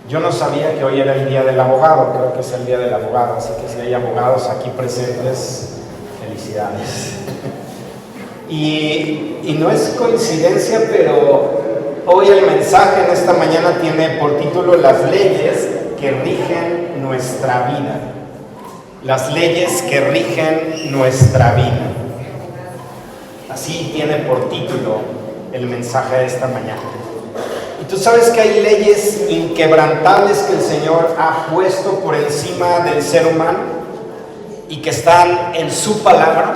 Yo no sabía que hoy era el día del abogado, creo que es el día del abogado, así que si hay abogados aquí presentes, felicidades. Y no es coincidencia, pero hoy el mensaje en esta mañana tiene por título las leyes que rigen nuestra vida. Las leyes que rigen nuestra vida. Así tiene por título el mensaje de esta mañana. Y tú sabes que hay leyes inquebrantables que el Señor ha puesto por encima del ser humano y que están en su palabra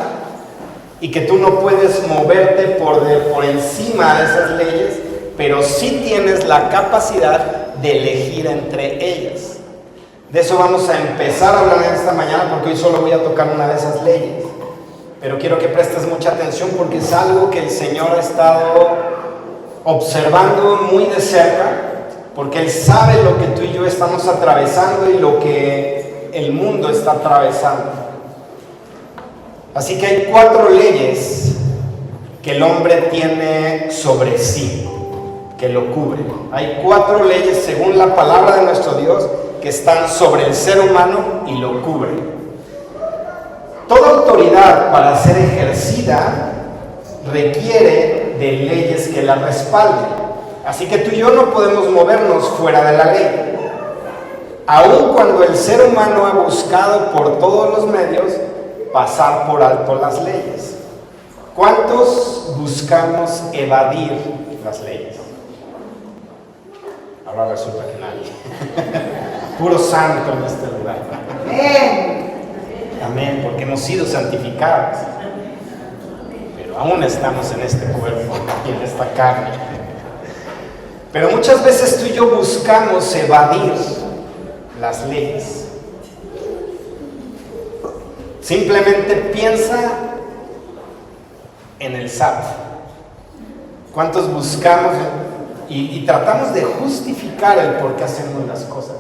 y que tú no puedes moverte por encima de esas leyes, pero sí tienes la capacidad de elegir entre ellas. De eso vamos a empezar a hablar en esta mañana, porque hoy solo voy a tocar una de esas leyes. Pero quiero que prestes mucha atención porque es algo que el Señor ha estado observando muy de cerca, porque Él sabe lo que tú y yo estamos atravesando y lo que el mundo está atravesando. Así que hay 4 leyes que el hombre tiene sobre sí, que lo cubren. Hay 4 leyes según la palabra de nuestro Dios que están sobre el ser humano y lo cubren. Toda autoridad para ser ejercida requiere de leyes que la respalden. Así que tú y yo no podemos movernos fuera de la ley. Aun cuando el ser humano ha buscado por todos los medios pasar por alto las leyes. ¿Cuántos buscamos evadir las leyes? Ahora resulta que nadie. Puro santo en este lugar. Amén. Amén, porque hemos sido santificados. Pero aún estamos en este cuerpo y en esta carne. Pero muchas veces tú y yo buscamos evadir las leyes. Simplemente piensa en el SAT. ¿Cuántos buscamos y tratamos de justificar el por qué hacemos las cosas?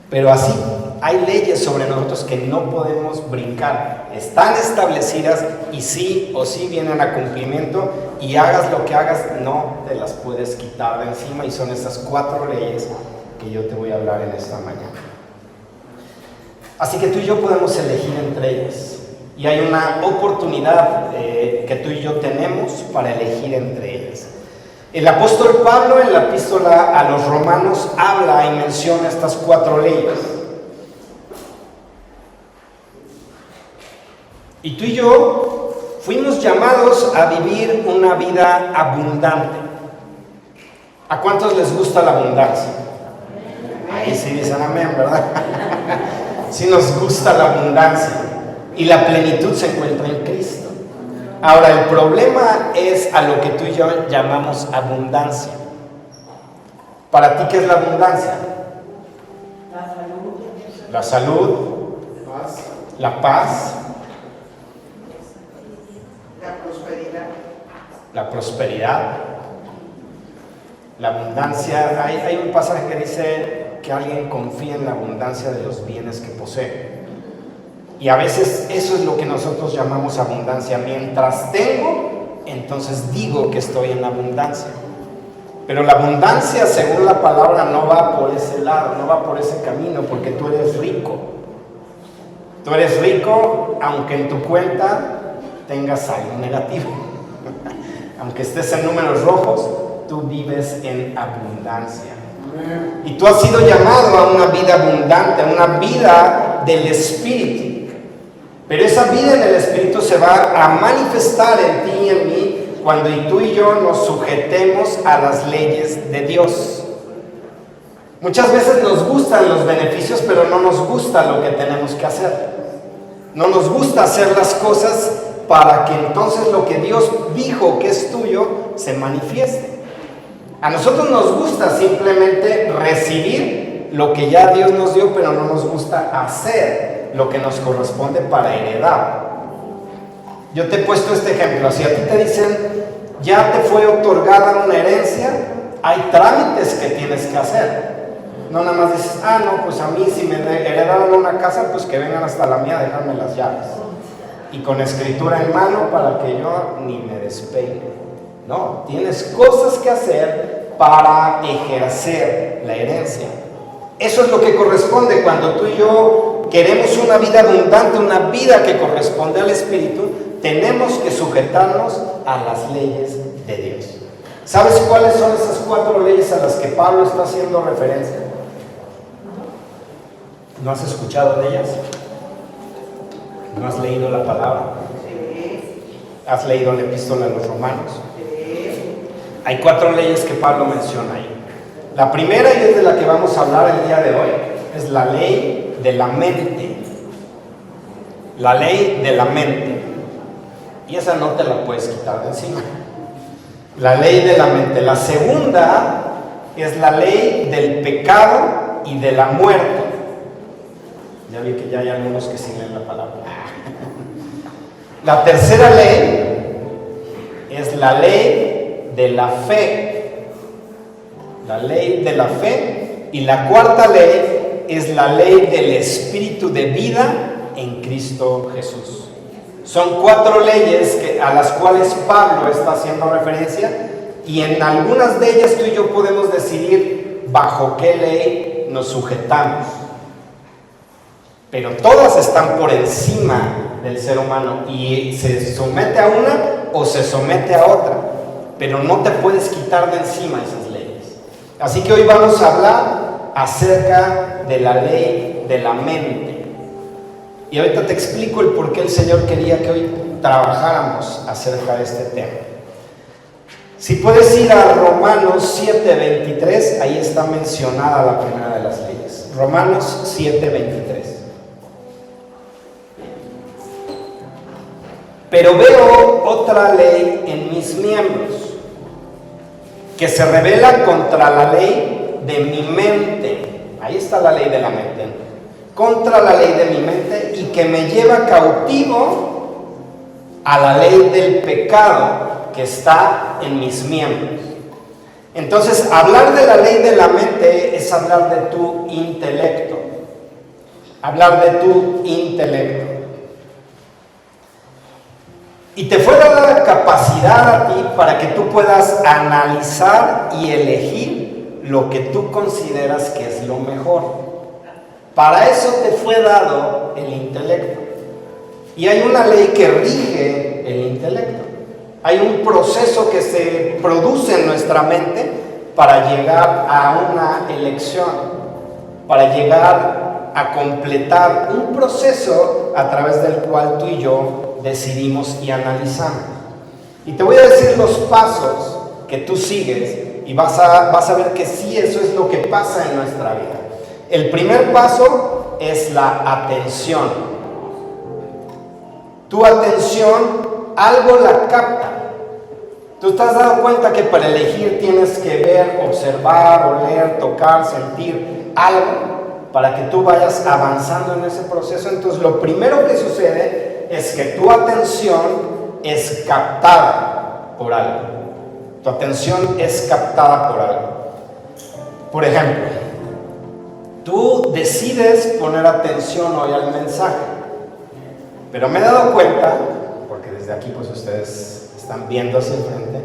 Pero así hay leyes sobre nosotros que no podemos brincar. Están establecidas y sí o sí vienen a cumplimiento, y hagas lo que hagas, no te las puedes quitar de encima, y son estas 4 leyes que yo te voy a hablar en esta mañana. Así que tú y yo podemos elegir entre ellas, y hay una oportunidad que tú y yo tenemos para elegir entre ellas. El apóstol Pablo en la epístola a los Romanos habla y menciona estas 4 leyes. Y tú y yo fuimos llamados a vivir una vida abundante. ¿A cuántos les gusta la abundancia? Ahí sí dicen amén, ¿verdad? Sí nos gusta la abundancia, y la plenitud se encuentra en Cristo. Ahora, el problema es a lo que tú y yo llamamos abundancia. ¿Para ti qué es la abundancia? La salud, la paz, la prosperidad, la abundancia. Hay un pasaje que dice que alguien confía en la abundancia de los bienes que posee. Y a veces eso es lo que nosotros llamamos abundancia. Mientras tengo, entonces digo que estoy en abundancia. Pero la abundancia, según la palabra, no va por ese lado, no va por ese camino, porque tú eres rico. Tú eres rico aunque en tu cuenta tengas algo negativo. Aunque estés en números rojos, tú vives en abundancia. Y tú has sido llamado a una vida abundante, a una vida del Espíritu. Pero esa vida en el Espíritu se va a manifestar en ti y en mí cuando tú y yo nos sujetemos a las leyes de Dios. Muchas veces nos gustan los beneficios, pero no nos gusta lo que tenemos que hacer. No nos gusta hacer las cosas para que entonces lo que Dios dijo que es tuyo se manifieste. A nosotros nos gusta simplemente recibir lo que ya Dios nos dio, pero no nos gusta hacer lo que nos corresponde para heredar. Yo te he puesto este ejemplo. Si a ti te dicen, ya te fue otorgada una herencia, hay trámites que tienes que hacer. No nada más dices, no, pues a mí si me heredaron una casa, pues que vengan hasta la mía a dejarme las llaves. Y con escritura en mano para que yo ni me despegue. No, tienes cosas que hacer para ejercer la herencia. Eso es lo que corresponde cuando tú y yo queremos una vida abundante, una vida que corresponde al Espíritu. Tenemos que sujetarnos a las leyes de Dios. ¿Sabes cuáles son esas 4 leyes a las que Pablo está haciendo referencia? ¿No has escuchado de ellas? ¿No has leído la palabra? ¿Has leído la epístola a los Romanos? Hay 4 leyes que Pablo menciona ahí. La primera, y es de la que vamos a hablar el día de hoy, es la ley de la mente. La ley de la mente. Y esa no te la puedes quitar de encima. La ley de la mente. La segunda es la ley del pecado y de la muerte. Ya vi que ya hay algunos que sí leen la palabra. La tercera ley es la ley de la fe. La ley de la fe. Y la cuarta ley es la ley del espíritu de vida en Cristo Jesús. Son 4 leyes a las cuales Pablo está haciendo referencia, y en algunas de ellas tú y yo podemos decidir bajo qué ley nos sujetamos. Pero todas están por encima del ser humano y se somete a una o se somete a otra, pero no te puedes quitar de encima esas leyes. Así que hoy vamos a hablar acerca de la ley de la mente. Y ahorita te explico el por qué el Señor quería que hoy trabajáramos acerca de este tema. Si puedes ir a Romanos 7:23, ahí está mencionada la primera de las leyes. Romanos 7:23. Pero veo otra ley en mis miembros, que se rebela contra la ley de mi mente. Ahí está la ley de la mente. Contra la ley de mi mente, y que me lleva cautivo a la ley del pecado que está en mis miembros. Entonces, hablar de la ley de la mente es hablar de tu intelecto. Hablar de tu intelecto. Y te fue dada la capacidad a ti para que tú puedas analizar y elegir lo que tú consideras que es lo mejor. Para eso te fue dado el intelecto. Y hay una ley que rige el intelecto. Hay un proceso que se produce en nuestra mente para llegar a una elección, para llegar a completar un proceso a través del cual tú y yo decidimos y analizamos. Y te voy a decir los pasos que tú sigues y vas a ver que sí, eso es lo que pasa en nuestra vida. El primer paso es la atención. Tu atención, algo la capta. ¿Tú te has dado cuenta que para elegir tienes que ver, observar, oler, tocar, sentir algo para que tú vayas avanzando en ese proceso? Entonces, lo primero que sucede es que tu atención es captada por algo. Tu atención es captada por algo. Por ejemplo, tú decides poner atención hoy al mensaje, pero me he dado cuenta, porque desde aquí pues ustedes están viendo hacia el frente,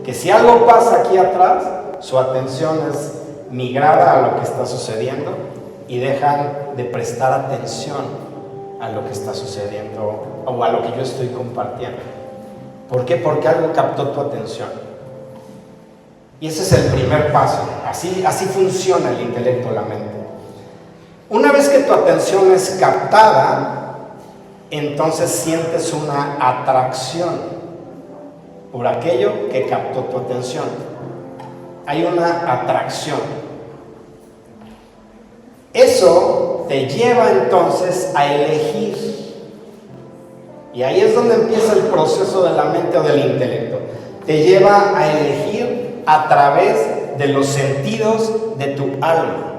que si algo pasa aquí atrás, su atención es migrada a lo que está sucediendo y dejan de prestar atención a lo que está sucediendo o a lo que yo estoy compartiendo. ¿Por qué? Porque algo captó tu atención. Y ese es el primer paso. Así funciona el intelecto, la mente. Una vez que tu atención es captada, entonces sientes una atracción por aquello que captó tu atención. Hay una atracción. Eso te lleva entonces a elegir. Y ahí es donde empieza el proceso de la mente o del intelecto. Te lleva a elegir a través de los sentidos de tu alma.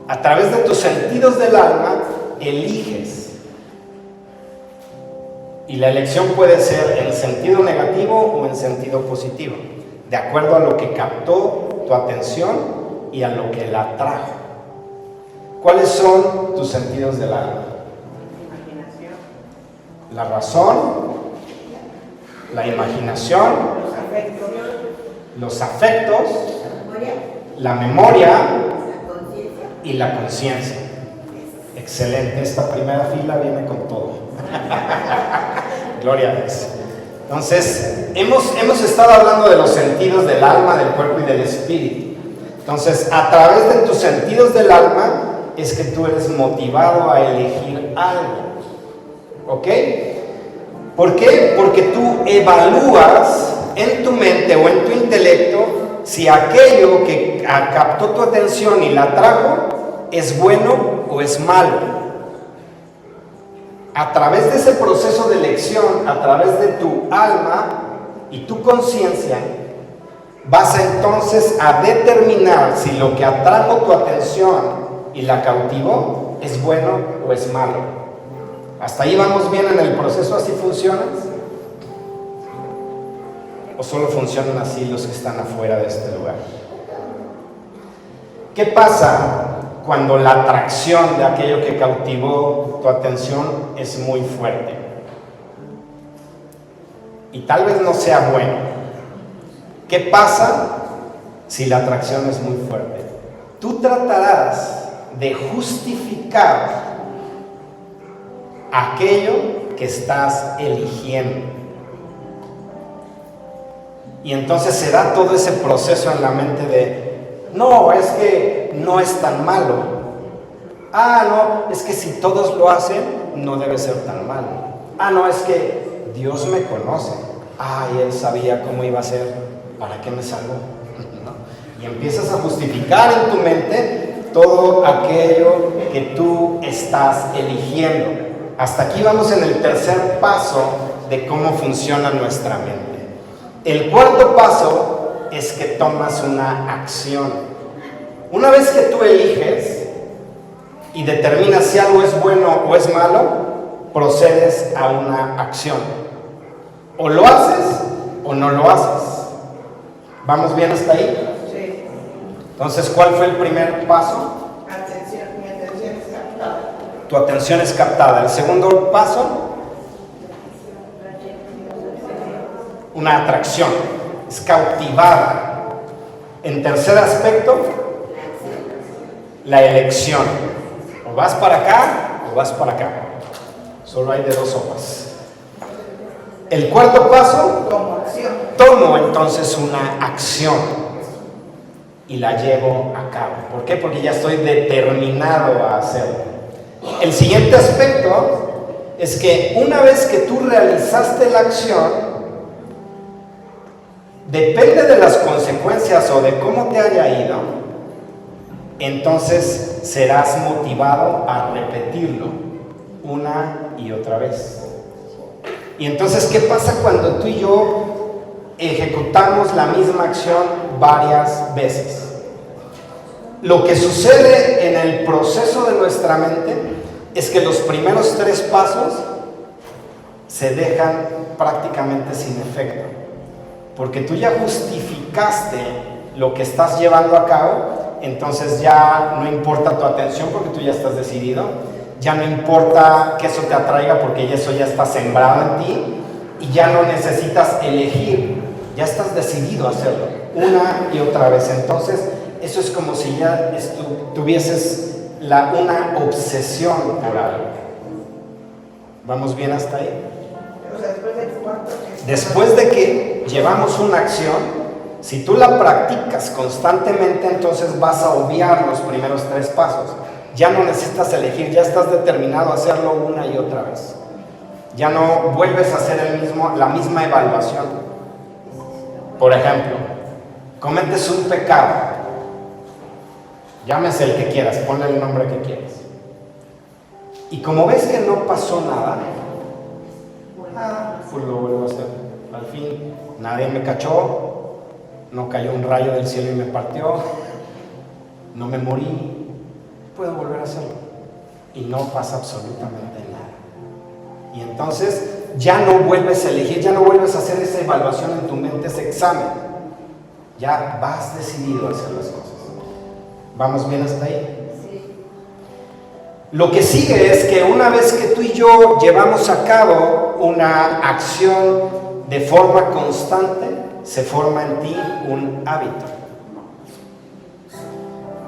A través de tus sentidos del alma, eliges. Y la elección puede ser en sentido negativo o en sentido positivo, de acuerdo a lo que captó tu atención y a lo que la atrajo. ¿Cuáles son tus sentidos del alma? La razón, la imaginación, los afectos, la memoria y la conciencia. Excelente, esta primera fila viene con todo. Gloria a Dios. Entonces, hemos estado hablando de los sentidos del alma, del cuerpo y del espíritu. Entonces, a través de tus sentidos del alma es que tú eres motivado a elegir algo. ¿Ok? ¿Por qué? Porque tú evalúas en tu mente o en tu intelecto si aquello que captó tu atención y la atrajo es bueno o es malo. A través de ese proceso de elección, a través de tu alma y tu conciencia, vas entonces a determinar si lo que atrajo tu atención y la cautivó es bueno o es malo. ¿Hasta ahí vamos bien en el proceso? ¿Así funciona? ¿O solo funcionan así los que están afuera de este lugar? ¿Qué pasa cuando la atracción de aquello que cautivó tu atención es muy fuerte? Y tal vez no sea bueno. ¿Qué pasa si la atracción es muy fuerte? Tú tratarás de justificar aquello que estás eligiendo. Y entonces se da todo ese proceso en la mente de, no, es que no es tan malo. Ah, no, es que si todos lo hacen, no debe ser tan malo. Ah, no, es que Dios me conoce. Ay, Él sabía cómo iba a ser, ¿para qué me salvó? ¿No? Y empiezas a justificar en tu mente todo aquello que tú estás eligiendo. Hasta aquí vamos en el tercer paso de cómo funciona nuestra mente. El cuarto paso es que tomas una acción. Una vez que tú eliges y determinas si algo es bueno o es malo, procedes a una acción. O lo haces o no lo haces. ¿Vamos bien hasta ahí? Sí. Entonces, ¿cuál fue el primer paso? Mi atención es captada. Tu atención es captada. El segundo paso, una atracción, es cautivada. En tercer aspecto, la elección. O vas para acá o vas para acá. Solo hay de dos sopas. El cuarto paso, tomo entonces una acción y la llevo a cabo. ¿Por qué? Porque ya estoy determinado a hacerlo. El siguiente aspecto es que una vez que tú realizaste la acción, depende de las consecuencias o de cómo te haya ido, entonces serás motivado a repetirlo una y otra vez. Y entonces, ¿qué pasa cuando tú y yo ejecutamos la misma acción varias veces? Lo que sucede en el proceso de nuestra mente es que los primeros 3 pasos se dejan prácticamente sin efecto, porque tú ya justificaste lo que estás llevando a cabo. Entonces ya no importa tu atención porque tú ya estás decidido, ya no importa que eso te atraiga porque eso ya está sembrado en ti y ya no necesitas elegir, ya estás decidido a hacerlo una y otra vez. Entonces eso es como si ya tuvieses una obsesión por algo. ¿Vamos bien hasta ahí? O sea, después de que llevamos una acción, si tú la practicas constantemente, entonces vas a obviar los primeros 3 pasos. Ya no necesitas elegir, ya estás determinado a hacerlo una y otra vez. Ya no vuelves a hacer la misma evaluación. Por ejemplo, cometes un pecado. Llámese el que quieras, ponle el nombre que quieras. Y como ves que no pasó nada, pues lo vuelvo a hacer. Al fin, nadie me cachó. No cayó un rayo del cielo y me partió, no me morí, puedo volver a hacerlo. Y no pasa absolutamente nada. Y entonces ya no vuelves a elegir, ya no vuelves a hacer esa evaluación en tu mente, ese examen. Ya vas decidido a hacer las cosas. ¿Vamos bien hasta ahí? Sí. Lo que sigue es que una vez que tú y yo llevamos a cabo una acción de forma constante, se forma en ti un hábito.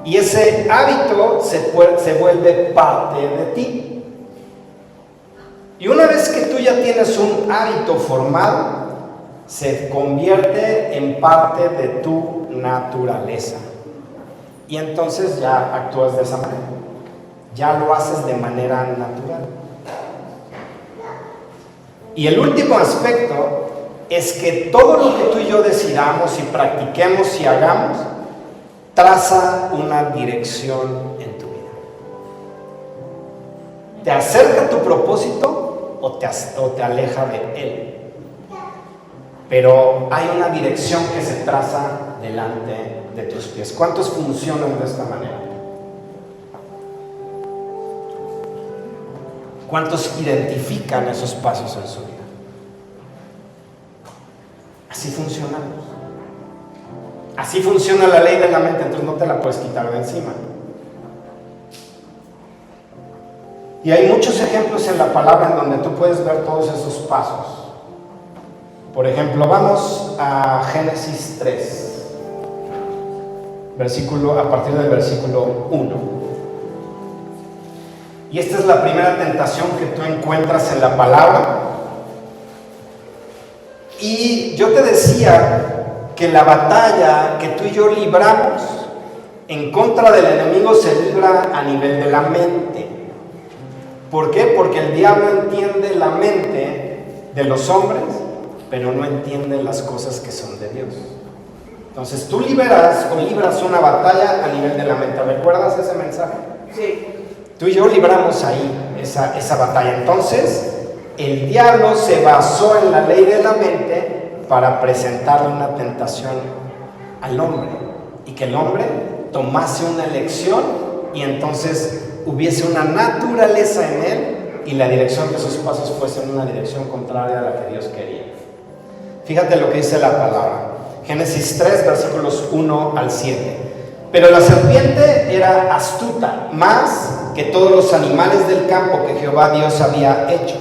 Y ese hábito se vuelve parte de ti. Y una vez que tú ya tienes un hábito formado, se convierte en parte de tu naturaleza. Y entonces ya actúas de esa manera. Ya lo haces de manera natural. Y el último aspecto es que todo lo que tú y yo decidamos y practiquemos y hagamos traza una dirección en tu vida. ¿Te acerca a tu propósito o te aleja de él? Pero hay una dirección que se traza delante de tus pies. ¿Cuántos funcionan de esta manera? ¿Cuántos identifican esos pasos en su vida? Así funcionamos. Así funciona la ley de la mente, entonces no te la puedes quitar de encima. Y hay muchos ejemplos en la palabra en donde tú puedes ver todos esos pasos. Por ejemplo, vamos a Génesis 3, a partir del versículo 1. Y esta es la primera tentación que tú encuentras en la palabra. Y yo te decía que la batalla que tú y yo libramos en contra del enemigo se libra a nivel de la mente. ¿Por qué? Porque el diablo entiende la mente de los hombres, pero no entiende las cosas que son de Dios. Entonces tú libras una batalla a nivel de la mente. ¿Recuerdas ese mensaje? Sí. Tú y yo libramos ahí esa batalla. Entonces, el diablo se basó en la ley de la mente para presentarle una tentación al hombre. Y que el hombre tomase una elección y entonces hubiese una naturaleza en él y la dirección de sus pasos fuese en una dirección contraria a la que Dios quería. Fíjate lo que dice la palabra. Génesis 3, versículos 1 al 7. Pero la serpiente era astuta, más que todos los animales del campo que Jehová Dios había hecho,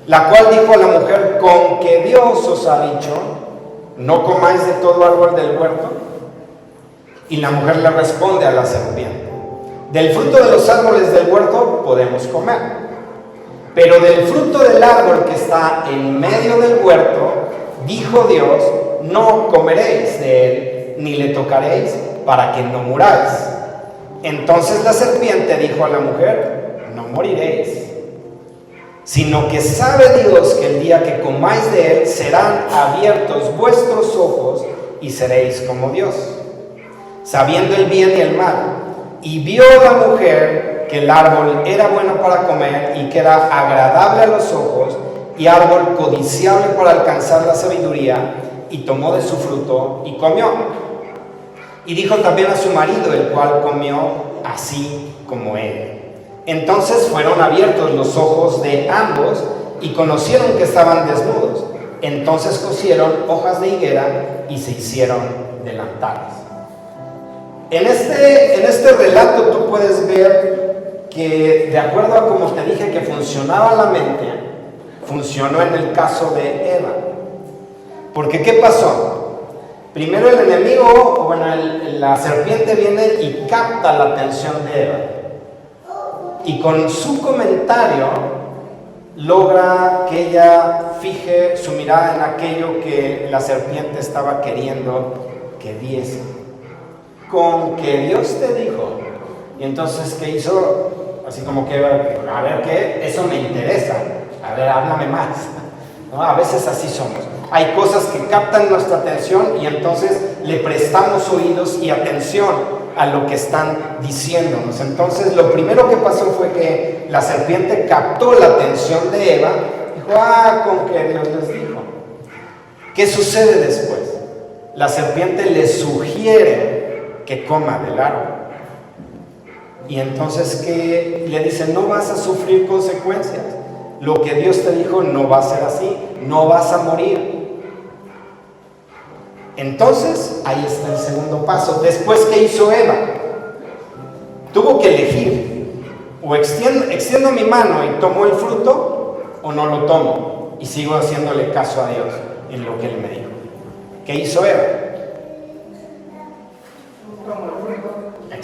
la cual dijo a la mujer: ¿con que Dios os ha dicho, no comáis de todo árbol del huerto? Y la mujer le responde a la serpiente: del fruto de los árboles del huerto podemos comer, pero del fruto del árbol que está en medio del huerto, dijo Dios, no comeréis de él, ni le tocaréis, para que no muráis. Entonces la serpiente dijo a la mujer: no moriréis, sino que sabe Dios que el día que comáis de él serán abiertos vuestros ojos y seréis como Dios, sabiendo el bien y el mal. Y vio la mujer que el árbol era bueno para comer y que era agradable a los ojos y árbol codiciable para alcanzar la sabiduría, y tomó de su fruto y comió. Y dijo también a su marido, el cual comió así como él. Entonces fueron abiertos los ojos de ambos y conocieron que estaban desnudos. Entonces cosieron hojas de higuera y se hicieron delantales. En este relato tú puedes ver que, de acuerdo a como te dije que funcionaba la mente, funcionó en el caso de Eva. Porque ¿qué pasó? Primero el enemigo, la serpiente viene y capta la atención de Eva. Y con su comentario logra que ella fije su mirada en aquello que la serpiente estaba queriendo que diese. Con que Dios te dijo. Y entonces, ¿qué hizo? Así como que, a ver, ¿qué? Eso me interesa. A ver, háblame más. ¿No? A veces así somos. Hay cosas que captan nuestra atención y entonces le prestamos oídos y atención a lo que están diciéndonos. Entonces, lo primero que pasó fue que la serpiente captó la atención de Eva. Dijo: con que Dios les dijo. ¿Qué sucede después? La serpiente le sugiere que coma del árbol. Y entonces, ¿qué le dice? No vas a sufrir consecuencias. Lo que Dios te dijo no va a ser así. No vas a morir. Entonces, ahí está el segundo paso. Después, ¿qué hizo Eva? Tuvo que elegir. O extiendo mi mano y tomo el fruto, o no lo tomo y sigo haciéndole caso a Dios en lo que Él me dijo. ¿Qué hizo Eva?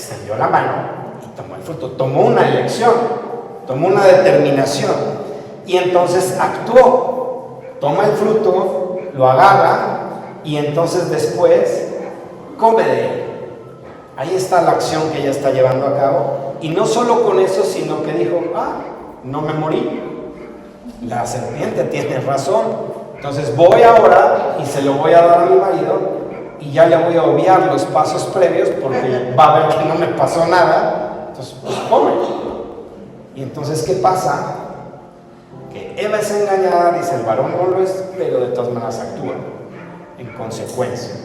extendió la mano y tomó el fruto. Tomó una elección, tomó una determinación y entonces actuó. Toma el fruto, lo agarra y entonces después come de él. Ahí está la acción que ella está llevando a cabo. Y no solo con eso, sino que dijo, no me morí. La serpiente tiene razón. Entonces voy ahora y se lo voy a dar a mi marido y ya le voy a obviar los pasos previos porque va a ver que no me pasó nada. Entonces, pues come. Y entonces, ¿qué pasa? Que Eva es engañada, dice el varón no lo es, pero de todas maneras actúa en consecuencia.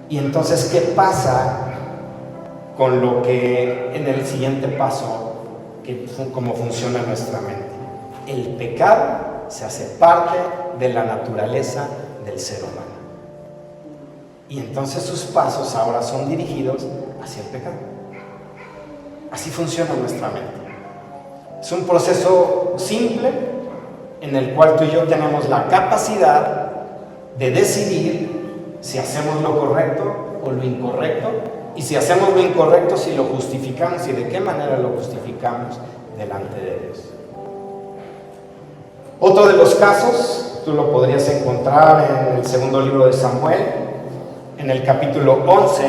Y entonces, ¿qué pasa con lo que en el siguiente paso, cómo funciona nuestra mente? El pecado se hace parte de la naturaleza del ser humano. Y entonces sus pasos ahora son dirigidos hacia el pecado. Así funciona nuestra mente. Es un proceso simple en el cual tú y yo tenemos la capacidad de decidir si hacemos lo correcto o lo incorrecto, y si hacemos lo incorrecto, si lo justificamos y de qué manera lo justificamos delante de Dios. Otro de los casos, tú lo podrías encontrar en el segundo libro de Samuel, en el capítulo 11,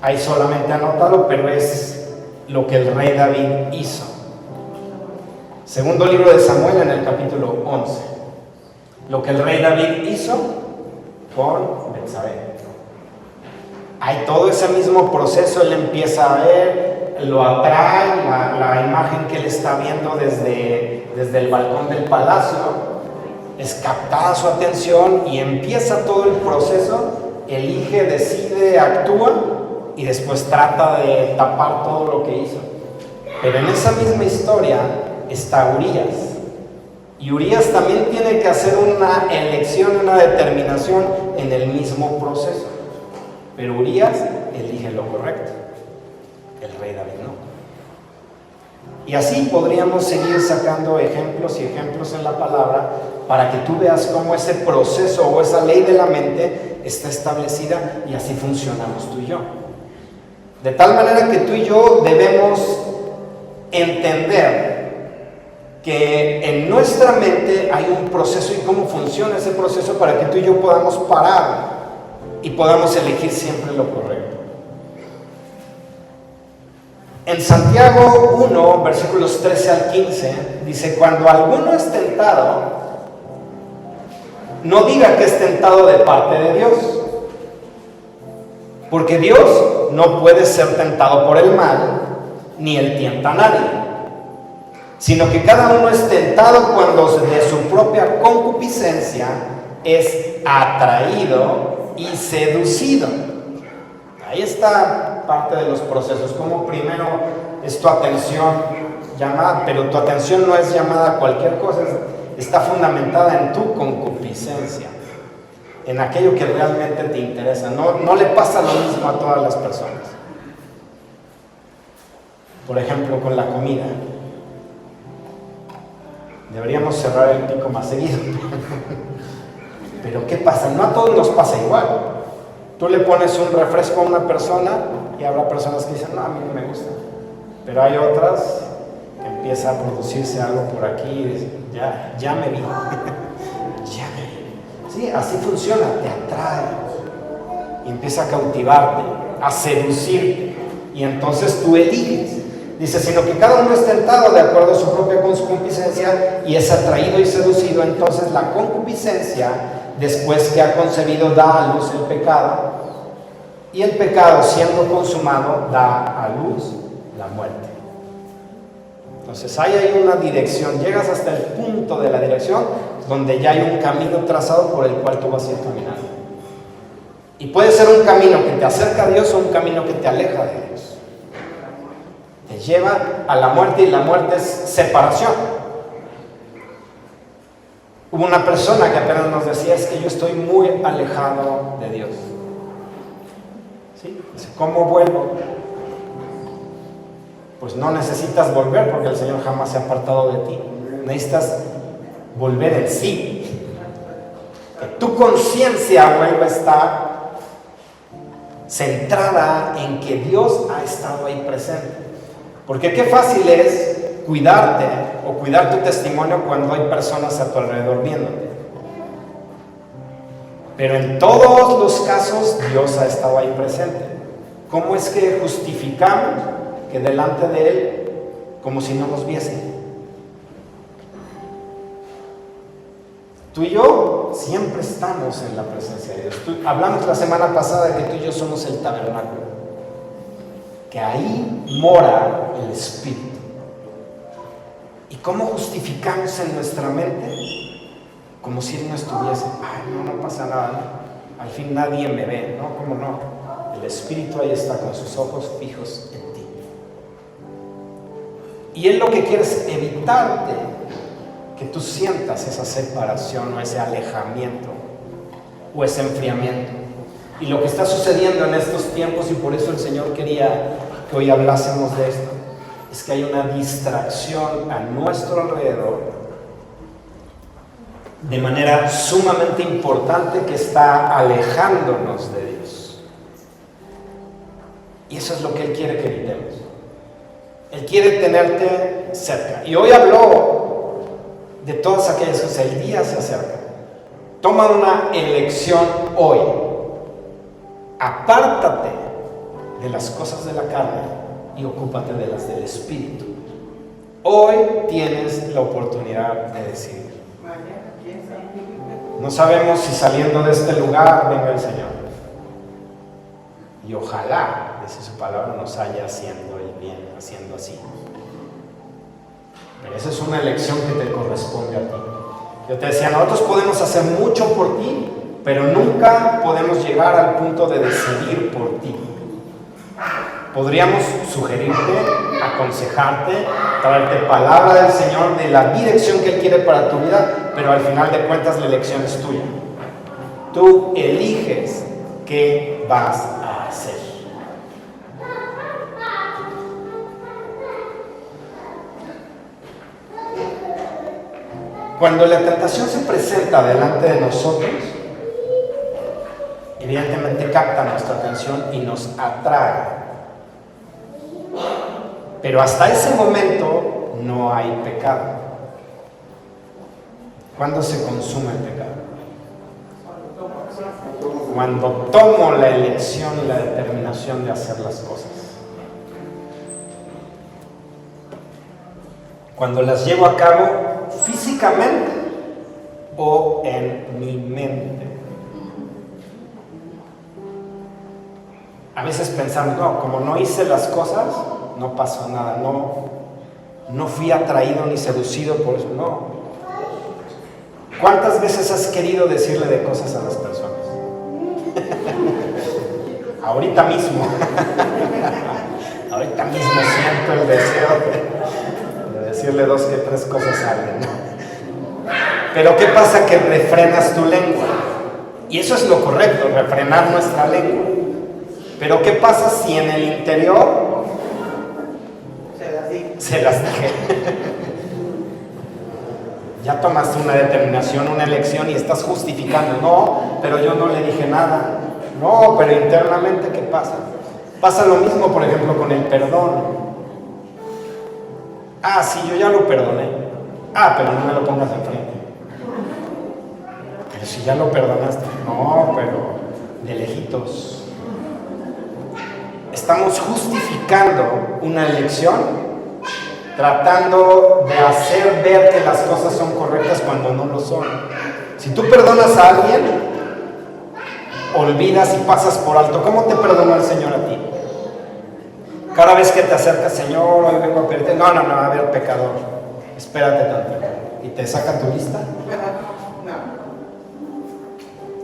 ahí solamente anótalo, pero es lo que el rey David hizo. Segundo libro de Samuel en el capítulo 11, lo que el rey David hizo con Betsabé. Hay todo ese mismo proceso, él empieza a ver, lo atrae, la imagen que él está viendo desde el balcón del palacio, es captada su atención y empieza todo el proceso, elige, decide, actúa y después trata de tapar todo lo que hizo. Pero en esa misma historia está Urías. Y Urías también tiene que hacer una elección, una determinación en el mismo proceso. Pero Urías elige lo correcto, el rey David no. Y así podríamos seguir sacando ejemplos y ejemplos en la palabra para que tú veas cómo ese proceso o esa ley de la mente está establecida y así funcionamos tú y yo. De tal manera que tú y yo debemos entender que en nuestra mente hay un proceso y cómo funciona ese proceso para que tú y yo podamos parar y podamos elegir siempre lo correcto. En Santiago 1, versículos 13 al 15, dice: cuando alguno es tentado, no diga que es tentado de parte de Dios, porque Dios no puede ser tentado por el mal, ni él tienta a nadie, sino que cada uno es tentado cuando de su propia concupiscencia es atraído y seducido. Ahí está parte de los procesos, como primero es tu atención llamada, pero tu atención no es llamada a cualquier cosa, está fundamentada en tu concupiscencia, en aquello que realmente te interesa. No le pasa lo mismo a todas las personas. Por ejemplo, con la comida. Deberíamos cerrar el pico más seguido. Pero ¿qué pasa? No a todos nos pasa igual. Tú le pones un refresco a una persona y habrá personas que dicen, no, a mí no me gusta. Pero hay otras que empieza a producirse algo por aquí y dicen, ya me vi. Ya me vi. Sí, así funciona, te atrae. Y empieza a cautivarte, a seducirte. Y entonces tú eliges. Dice, sino que cada uno es tentado de acuerdo a su propia concupiscencia y es atraído y seducido. Entonces la concupiscencia, después que ha concebido, da a luz el pecado, y el pecado, siendo consumado, da a luz la muerte. Entonces ahí hay una dirección, llegas hasta el punto de la dirección donde ya hay un camino trazado por el cual tú vas a ir caminando. Y puede ser un camino que te acerca a Dios o un camino que te aleja de Dios. Te lleva a la muerte, y la muerte es separación. Hubo una persona que apenas nos decía, es que yo estoy muy alejado de Dios. ¿Sí? Dice, ¿cómo vuelvo? Pues no necesitas volver, porque el Señor jamás se ha apartado de ti. Necesitas volver en sí. Que tu conciencia vuelva a estar centrada en que Dios ha estado ahí presente. Porque qué fácil es cuidarte o cuidar tu testimonio cuando hay personas a tu alrededor viéndote. Pero en todos los casos Dios ha estado ahí presente. ¿Cómo es que justificamos que delante de Él como si no nos viese? Tú y yo siempre estamos en la presencia de Dios. Hablamos la semana pasada de que tú y yo somos el tabernáculo, que ahí mora el Espíritu. ¿Y cómo justificamos en nuestra mente? Como si Él no estuviese. Ay, no pasa nada, ¿no? Al fin nadie me ve, ¿no? ¿Cómo no? El Espíritu ahí está con sus ojos fijos en ti. Y Él lo que quiere es evitarte que tú sientas esa separación o ese alejamiento o ese enfriamiento. Y lo que está sucediendo en estos tiempos, y por eso el Señor quería que hoy hablásemos de esto, es que hay una distracción a nuestro alrededor de manera sumamente importante que está alejándonos de Dios. Y eso es lo que Él quiere que evitemos. Él quiere tenerte cerca. Y hoy habló de todas aquellas cosas. El día se acerca. Toma una elección hoy. Apártate de las cosas de la carne y ocúpate de las del Espíritu. Hoy tienes la oportunidad de decidir. No sabemos si saliendo de este lugar venga el Señor. Y ojalá, dice su palabra, nos haya haciendo el bien, haciendo así. Pero esa es una elección que te corresponde a ti. Yo te decía, nosotros podemos hacer mucho por ti, pero nunca podemos llegar al punto de decidir por ti. Podríamos sugerirte, aconsejarte, traerte palabra del Señor de la dirección que Él quiere para tu vida, pero al final de cuentas la elección es tuya. Tú eliges qué vas a hacer. Cuando la tentación se presenta delante de nosotros, evidentemente capta nuestra atención y nos atrae. Pero hasta ese momento no hay pecado. ¿Cuándo se consume el pecado? Cuando tomo la elección y la determinación de hacer las cosas. Cuando las llevo a cabo físicamente o en mi mente. A veces pensamos, no, como no hice las cosas, no pasó nada, no fui atraído ni seducido por eso, no. ¿Cuántas veces has querido decirle de cosas a las personas? Ahorita mismo. Ahorita mismo siento el deseo de decirle 2 que 3 cosas a alguien, ¿no? Pero ¿qué pasa? Que refrenas tu lengua. Y eso es lo correcto, refrenar nuestra lengua. Pero ¿qué pasa si en el interior se las dije? Ya tomaste una determinación, una elección y estás justificando. No, pero yo no le dije nada. No, pero internamente ¿qué pasa? Pasa lo mismo, por ejemplo, con el perdón. Ah, sí, yo ya lo perdoné. Ah, pero no me lo pongas enfrente. Pero si ya lo perdonaste. No, pero de lejitos. Estamos justificando una elección, tratando de hacer ver que las cosas son correctas cuando no lo son. Si tú perdonas a alguien, olvidas y pasas por alto. ¿Cómo te perdonó el Señor a ti? Cada vez que te acercas, Señor, hoy vengo a pedirte. No, a ver, pecador, espérate tantito. ¿Y te saca tu lista?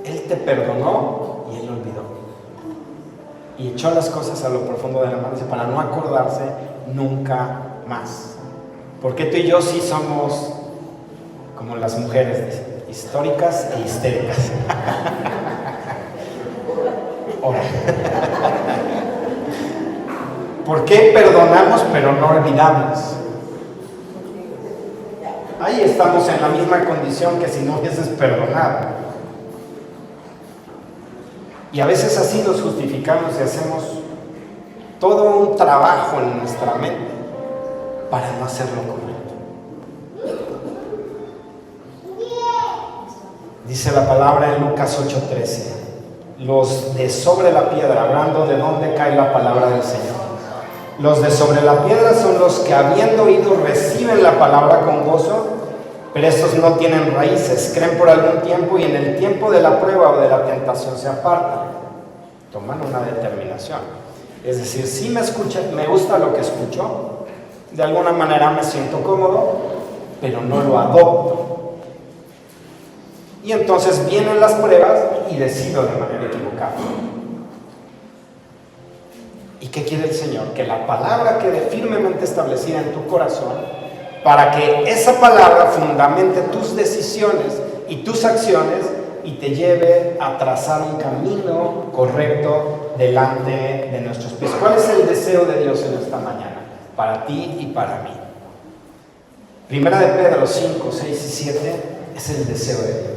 Él te perdonó y Él olvidó. Y echó las cosas a lo profundo de la mar para no acordarse nunca más. Porque tú y yo sí somos como las mujeres, dicen, históricas e histéricas. Ahora, ¿por qué perdonamos pero no olvidamos? Ahí estamos en la misma condición que si no hubieses perdonado. Y a veces así nos justificamos y hacemos todo un trabajo en nuestra mente para no hacer lo correcto. Dice la palabra en Lucas 8:13, los de sobre la piedra, hablando de dónde cae la palabra del Señor. Los de sobre la piedra son los que habiendo oído reciben la palabra con gozo, pero estos no tienen raíces, creen por algún tiempo y en el tiempo de la prueba o de la tentación se apartan. Toman una determinación. Es decir, si me escuchan, me gusta lo que escucho, de alguna manera me siento cómodo, pero no lo adopto. Y entonces vienen las pruebas y decido de manera equivocada. ¿Y qué quiere el Señor? Que la palabra quede firmemente establecida en tu corazón, para que esa palabra fundamente tus decisiones y tus acciones y te lleve a trazar un camino correcto delante de nuestros pies. ¿Cuál es el deseo de Dios en esta mañana? Para ti y para mí. Primera de Pedro 5, 6 y 7 es el deseo de Dios.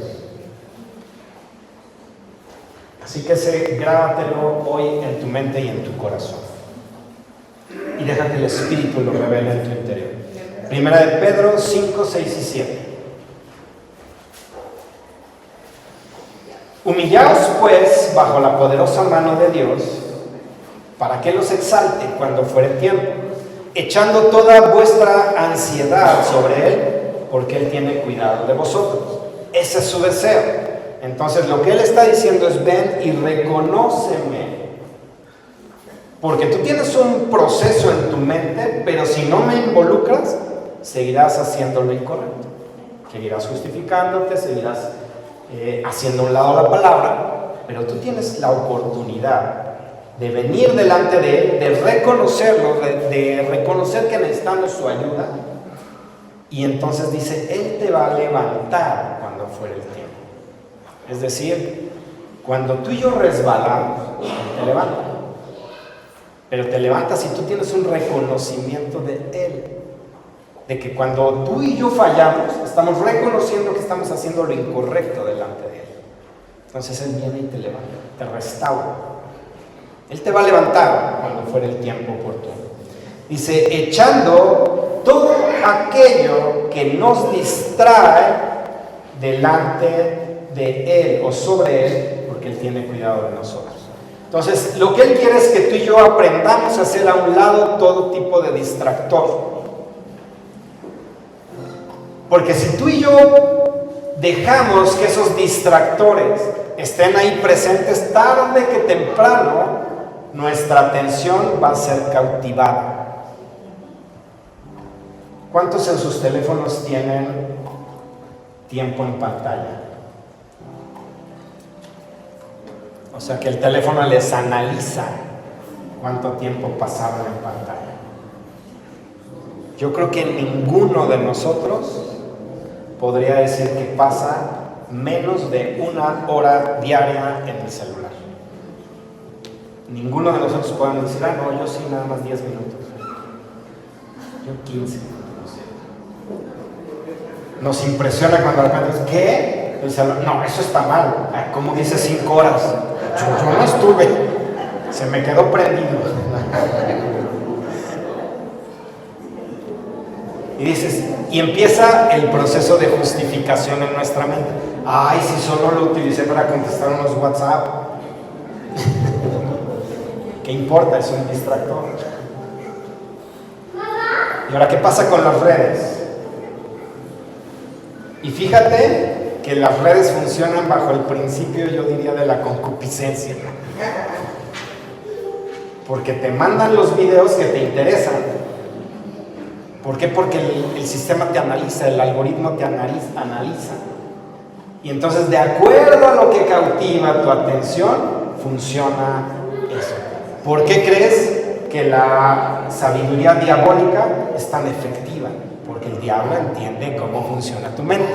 Así que grábatelo hoy en tu mente y en tu corazón. Y deja que el Espíritu lo revele en tu interior. Primera de Pedro 5, 6 y 7. Humillaos pues bajo la poderosa mano de Dios, para que los exalte cuando fuere tiempo, echando toda vuestra ansiedad sobre Él, porque Él tiene cuidado de vosotros. Ese es su deseo. Entonces lo que Él está diciendo es: ven y reconóceme. Porque tú tienes un proceso en tu mente, pero si no me involucras, seguirás haciendo lo incorrecto. Seguirás justificándote, seguirás haciendo a un lado la palabra, pero tú tienes la oportunidad de venir delante de Él, de reconocerlo, de reconocer que necesitamos su ayuda. Y entonces dice: Él te va a levantar cuando fuere el tiempo. Es decir, cuando tú y yo resbalamos, Él te levanta. Pero te levantas si tú tienes un reconocimiento de Él. De que cuando tú y yo fallamos, estamos reconociendo que estamos haciendo lo incorrecto delante de Él. Entonces Él viene y te levanta, te restaura. Él te va a levantar cuando fuere el tiempo oportuno. Dice: echando todo aquello que nos distrae delante de Él o sobre Él, porque Él tiene cuidado de nosotros. Entonces, lo que Él quiere es que tú y yo aprendamos a hacer a un lado todo tipo de distractor. Porque si tú y yo dejamos que esos distractores estén ahí presentes, tarde que temprano, nuestra atención va a ser cautivada. ¿Cuántos en sus teléfonos tienen tiempo en pantalla? O sea que el teléfono les analiza cuánto tiempo pasaron en pantalla. Yo creo que ninguno de nosotros podría decir que pasa menos de 1 hora diaria en el celular. Ninguno de nosotros podemos decir: ah, no, yo sí, nada más 10 minutos. Yo 15. Nos impresiona cuando de repente, ¿qué? El celular, no, eso está mal. ¿Cómo dice 5 horas? Yo no estuve. Se me quedó prendido. Y dices, y empieza el proceso de justificación en nuestra mente. Ay, si solo lo utilicé para contestar unos WhatsApp. ¿Qué importa? Es un distractor. Y ahora, ¿qué pasa con las redes? Y fíjate que las redes funcionan bajo el principio, yo diría, de la concupiscencia. Porque te mandan los videos que te interesan. ¿Por qué? Porque el sistema te analiza, el algoritmo te analiza. Y entonces, de acuerdo a lo que cautiva tu atención, funciona eso. ¿Por qué crees que la sabiduría diabólica es tan efectiva? Porque el diablo entiende cómo funciona tu mente.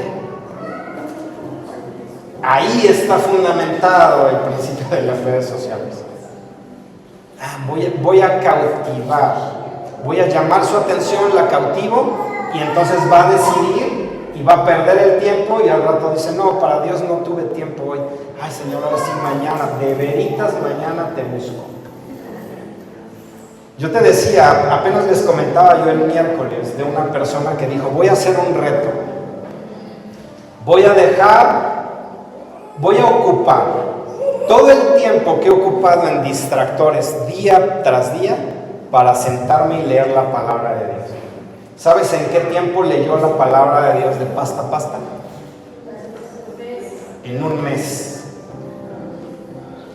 Ahí está fundamentado el principio de las redes sociales. Voy a cautivar. Voy a llamar su atención, la cautivo, y entonces va a decidir y y va a perder el tiempo y al rato dice, no, para Dios no tuve tiempo hoy. Ay, Señor, ahora sí mañana, de veritas mañana te busco. Yo te decía, apenas les comentaba yo el miércoles de una persona que dijo, voy a hacer un reto. Voy a ocupar todo el tiempo que he ocupado en distractores día tras día para sentarme y leer la palabra de Dios. ¿Sabes en qué tiempo leyó la palabra de Dios de pasta a pasta? En un mes.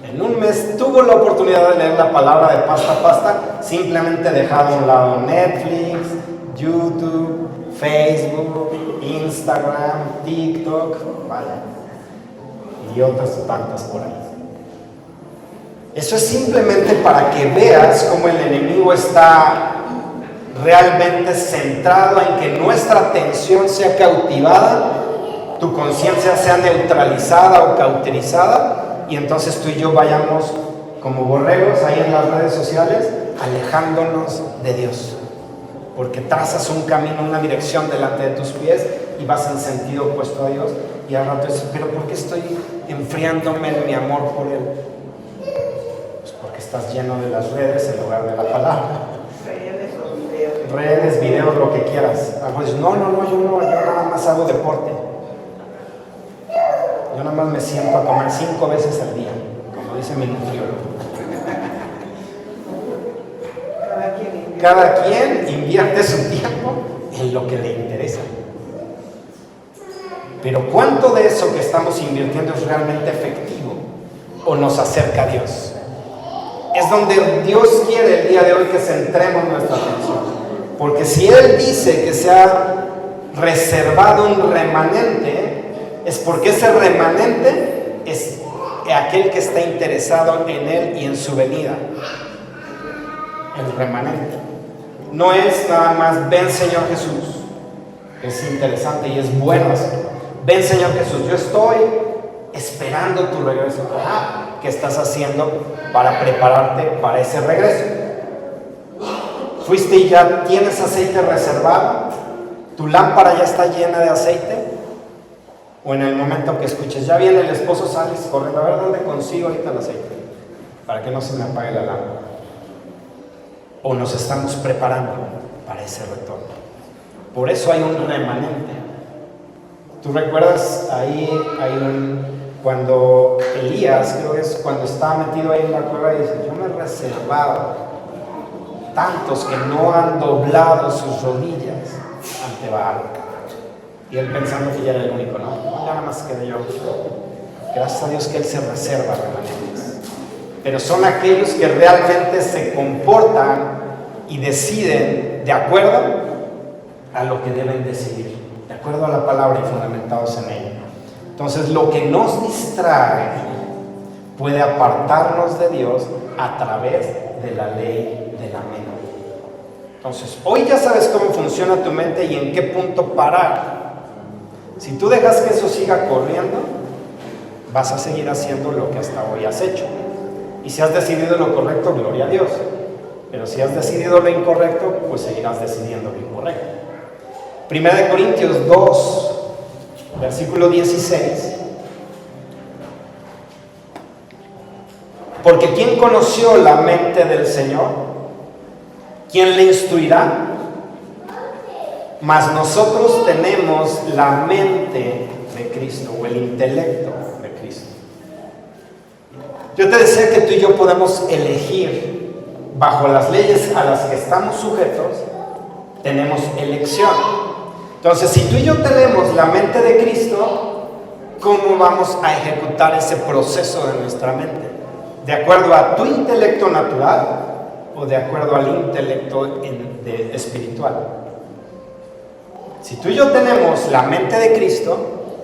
En un mes tuvo la oportunidad de leer la palabra de pasta a pasta, simplemente dejado a un lado Netflix, YouTube, Facebook, Instagram, TikTok, vaya, y otras tantas por ahí. Eso es simplemente para que veas cómo el enemigo está realmente centrado en que nuestra atención sea cautivada, tu conciencia sea neutralizada o cauterizada, y entonces tú y yo vayamos como borregos ahí en las redes sociales, alejándonos de Dios. Porque trazas un camino, una dirección delante de tus pies y vas en sentido opuesto a Dios. Y al rato dices, pero ¿por qué estoy enfriándome en mi amor por Él? Pues porque estás lleno de las redes en lugar de la palabra. Redes, videos, lo que quieras. Pues no, yo nada más hago deporte. Yo nada más me siento a comer 5 veces al día, como dice mi nutriólogo. Cada quien invierte su tiempo en lo que le interesa. Pero ¿cuánto de eso que estamos invirtiendo es realmente efectivo o nos acerca a Dios? Es donde Dios quiere el día de hoy que centremos nuestra atención. Porque si Él dice que se ha reservado un remanente, es porque ese remanente es aquel que está interesado en Él y en su venida. El remanente. No es nada más, ven Señor Jesús. Es interesante y es bueno hacerlo. Ven Señor Jesús, yo estoy esperando tu regreso. ¿Qué estás haciendo para prepararte para ese regreso? ¿Fuiste y ya tienes aceite reservado? ¿Tu lámpara ya está llena de aceite? O en el momento que escuches, ya viene el esposo, sales corriendo, a ver dónde consigo ahorita el aceite, para que no se me apague la lámpara. O nos estamos preparando para ese retorno. Por eso hay un remanente. ¿Tú recuerdas ahí cuando Elías, creo que es cuando estaba metido ahí en la cueva y dice, yo me he reservado tantos que no han doblado sus rodillas ante Baal? Y él pensando que ya era el único, no, ya nada más quedé yo. Gracias a Dios que Él se reserva remanentes. Pero son aquellos que realmente se comportan y deciden de acuerdo a lo que deben decidir, de acuerdo a la palabra y fundamentados en ella. Entonces, lo que nos distrae puede apartarnos de Dios a través de la ley de la mente. Entonces, hoy ya sabes cómo funciona tu mente y en qué punto parar. Si tú dejas que eso siga corriendo, vas a seguir haciendo lo que hasta hoy has hecho. Y si has decidido lo correcto, gloria a Dios. Pero si has decidido lo incorrecto, pues seguirás decidiendo lo incorrecto. 1 Corintios 2, versículo 16. Porque ¿quién conoció la mente del Señor? ¿Quién le instruirá? Mas nosotros tenemos la mente de Cristo, o el intelecto de Cristo. Yo te decía que tú y yo podemos elegir. Bajo las leyes a las que estamos sujetos, tenemos elección. Entonces, si tú y yo tenemos la mente de Cristo, ¿cómo vamos a ejecutar ese proceso de nuestra mente? ¿De acuerdo a tu intelecto natural o de acuerdo al intelecto espiritual? Si tú y yo tenemos la mente de Cristo,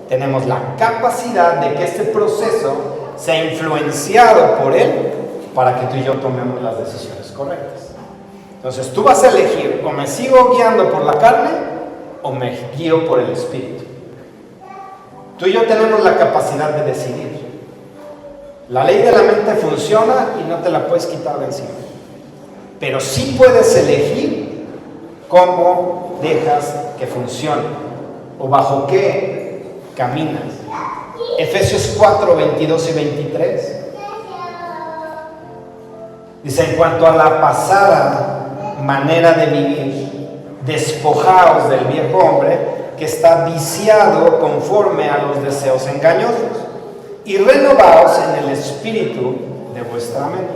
tenemos la capacidad de que este proceso sea influenciado por Él para que tú y yo tomemos las decisiones correctas. Entonces tú vas a elegir, o me sigo guiando por la carne o me guío por el Espíritu. Tú y yo tenemos la capacidad de decidir. La ley de la mente funciona y no te la puedes quitar de encima. Pero sí puedes elegir cómo dejas que funcione. ¿O bajo qué caminas? Efesios 4, 22 y 23. Dice, en cuanto a la pasada manera de vivir, despojaos del viejo hombre que está viciado conforme a los deseos engañosos y renovaos en el espíritu de vuestra mente.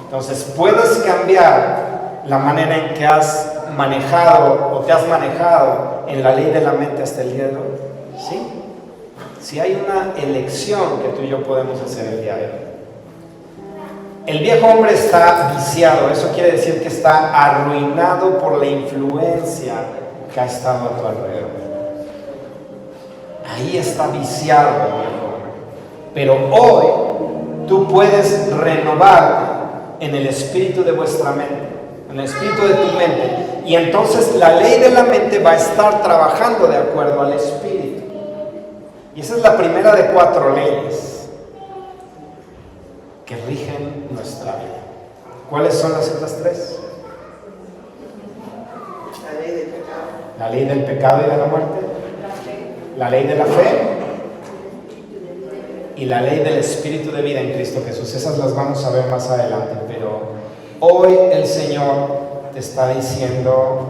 Entonces, ¿puedes cambiar la manera en que has manejado o te has manejado en la ley de la mente hasta el día de hoy? ¿Sí? Si hay una elección que tú y yo podemos hacer el día de hoy. El viejo hombre está viciado, eso quiere decir que está arruinado por la influencia que ha estado a tu alrededor. Ahí está viciado el viejo hombre. Pero hoy tú puedes renovarte en el espíritu de vuestra mente, en el espíritu de tu mente, y entonces la ley de la mente va a estar trabajando de acuerdo al espíritu. Y esa es la primera de 4 leyes que rigen nuestra vida. ¿Cuáles son las otras 3? La ley del pecado. La ley del pecado y de la muerte, la ley de la fe y la ley del espíritu de vida en Cristo Jesús. Esas las vamos a ver más adelante, pero hoy el Señor te está diciendo,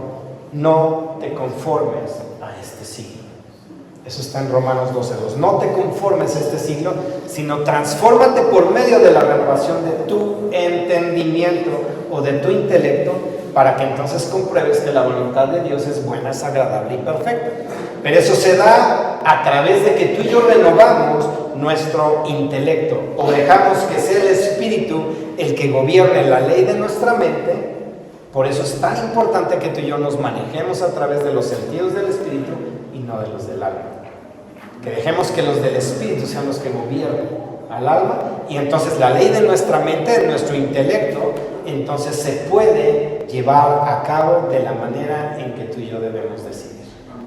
no te conformes a este siglo. Eso está en Romanos 12:2. No te conformes a este siglo, sino transfórmate por medio de la renovación de tu entendimiento o de tu intelecto, para que entonces compruebes que la voluntad de Dios es buena, es agradable y perfecta. Pero eso se da a través de que tú y yo renovamos nuestro intelecto, o dejamos que sea el Espíritu el que gobierne la ley de nuestra mente. Por eso es tan importante que tú y yo nos manejemos a través de los sentidos del Espíritu y no de los del alma. Que dejemos que los del Espíritu sean los que gobiernen al alma, y entonces la ley de nuestra mente, de nuestro intelecto, entonces se puede llevar a cabo de la manera en que tú y yo debemos decidir.